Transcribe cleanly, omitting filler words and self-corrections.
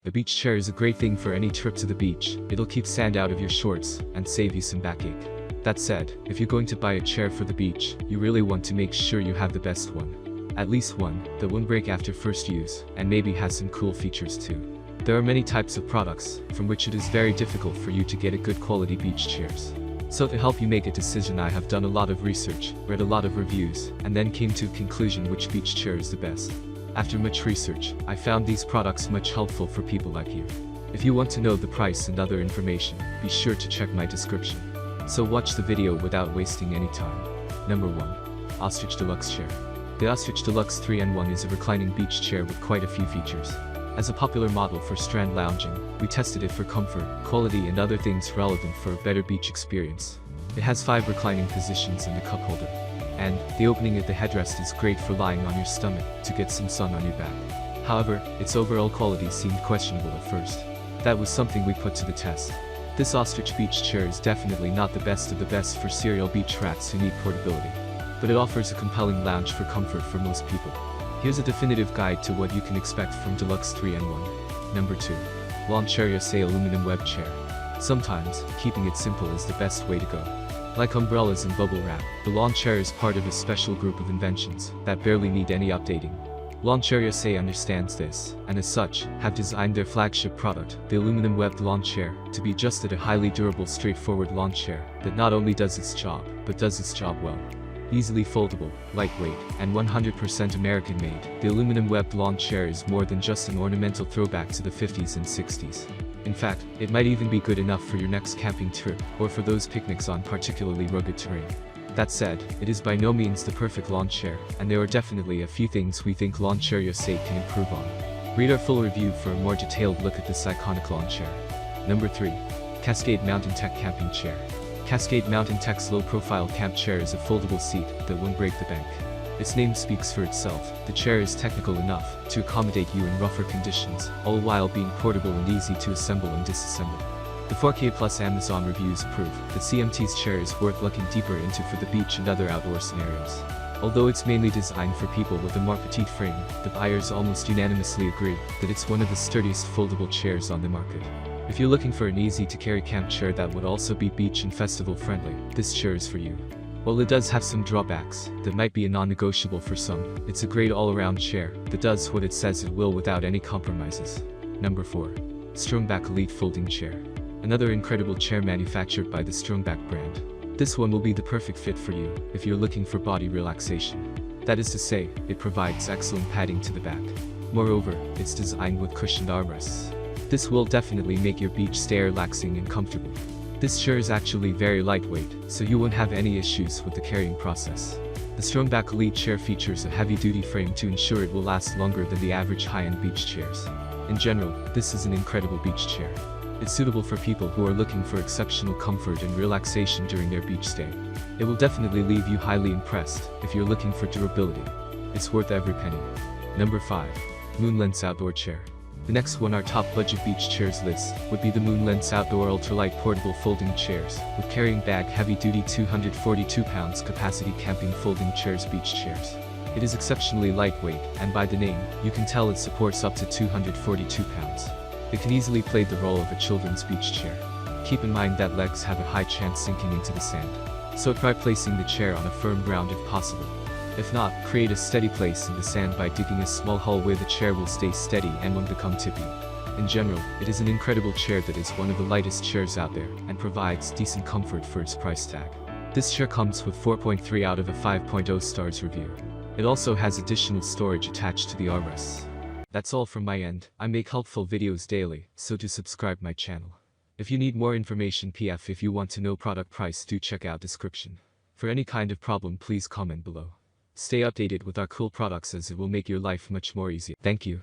The beach chair is a great thing for any trip to the beach. It'll keep sand out of your shorts and save you some backache. That said, if you're going to buy a chair for the beach, you really want to make sure you have the best one. At least one that won't break after first use, and maybe has some cool features too. There are many types of products, from which it is very difficult for you to get a good quality beach chairs. So to help you make a decision, I have done a lot of research, read a lot of reviews, and then came to a conclusion which beach chair is the best. After much research, I found these products much helpful for people like you. If you want to know the price and other information, be sure to check my description. So watch the video without wasting any time. Number 1. Ostrich Deluxe Chair. The Ostrich Deluxe 3-in-1 is a reclining beach chair with quite a few features. As a popular model for strand lounging, we tested it for comfort, quality and other things relevant for a better beach experience. It has 5 reclining positions and a cup holder. And the opening at the headrest is great for lying on your stomach to get some sun on your back. However, its overall quality seemed questionable at first. That was something we put to the test. This Ostrich beach chair is definitely not the best of the best for serial beach rats who need portability. But it offers a compelling lounge for comfort for most people. Here's a definitive guide to what you can expect from Deluxe 3-in-1. Number 2. Lawn Chair USA Aluminum Web Chair. Sometimes, keeping it simple is the best way to go. Like umbrellas and bubble wrap, the lawn chair is part of a special group of inventions that barely need any updating. Lawn Chair USA understands this, and as such, have designed their flagship product, the aluminum webbed lawn chair, to be just a highly durable, straightforward lawn chair that not only does its job, but does its job well. Easily foldable, lightweight, and 100% American-made, the aluminum webbed lawn chair is more than just an ornamental throwback to the 50s and 60s. In fact, it might even be good enough for your next camping trip, or for those picnics on particularly rugged terrain. That said, it is by no means the perfect lawn chair, and there are definitely a few things we think Lawn Chair USA can improve on. Read our full review for a more detailed look at this iconic lawn chair. Number 3. Cascade Mountain Tech Camping Chair. Cascade Mountain Tech's low-profile camp chair is a foldable seat that won't break the bank. Its name speaks for itself. The chair is technical enough to accommodate you in rougher conditions, all while being portable and easy to assemble and disassemble. The 4K Plus Amazon reviews prove that CMT's chair is worth looking deeper into for the beach and other outdoor scenarios. Although it's mainly designed for people with a more petite frame, the buyers almost unanimously agree that it's one of the sturdiest foldable chairs on the market. If you're looking for an easy-to-carry camp chair that would also be beach and festival friendly, this chair is for you. While it does have some drawbacks that might be a non-negotiable for some, it's a great all-around chair that does what it says it will without any compromises. Number 4. Strongback Elite Folding Chair. Another incredible chair manufactured by the Strongback brand. This one will be the perfect fit for you if you're looking for body relaxation. That is to say, it provides excellent padding to the back. Moreover, it's designed with cushioned armrests. This will definitely make your beach stay relaxing and comfortable. This chair is actually very lightweight, so you won't have any issues with the carrying process. The Strongback Elite chair features a heavy-duty frame to ensure it will last longer than the average high-end beach chairs. In general, this is an incredible beach chair. It's suitable for people who are looking for exceptional comfort and relaxation during their beach stay. It will definitely leave you highly impressed if you're looking for durability. It's worth every penny. Number 5. Moonlens Outdoor Chair. The next on our top budget beach chairs list would be the Moonlens Outdoor Ultralight Portable Folding Chairs, with carrying bag heavy-duty 242 pounds capacity camping folding chairs beach chairs. It is exceptionally lightweight, and by the name, you can tell it supports up to 242 pounds. It can easily play the role of a children's beach chair. Keep in mind that legs have a high chance sinking into the sand, so try placing the chair on a firm ground if possible. If not, create a steady place in the sand by digging a small hole where the chair will stay steady and won't become tippy. In general, it is an incredible chair that is one of the lightest chairs out there and provides decent comfort for its price tag. This chair comes with 4.3 out of a 5.0 stars review. It also has additional storage attached to the armrests. That's all from my end. I make helpful videos daily, so do subscribe my channel. If you need more information if you want to know product price, do check out description. For any kind of problem, please comment below. Stay updated with our cool products as it will make your life much more easier. Thank you.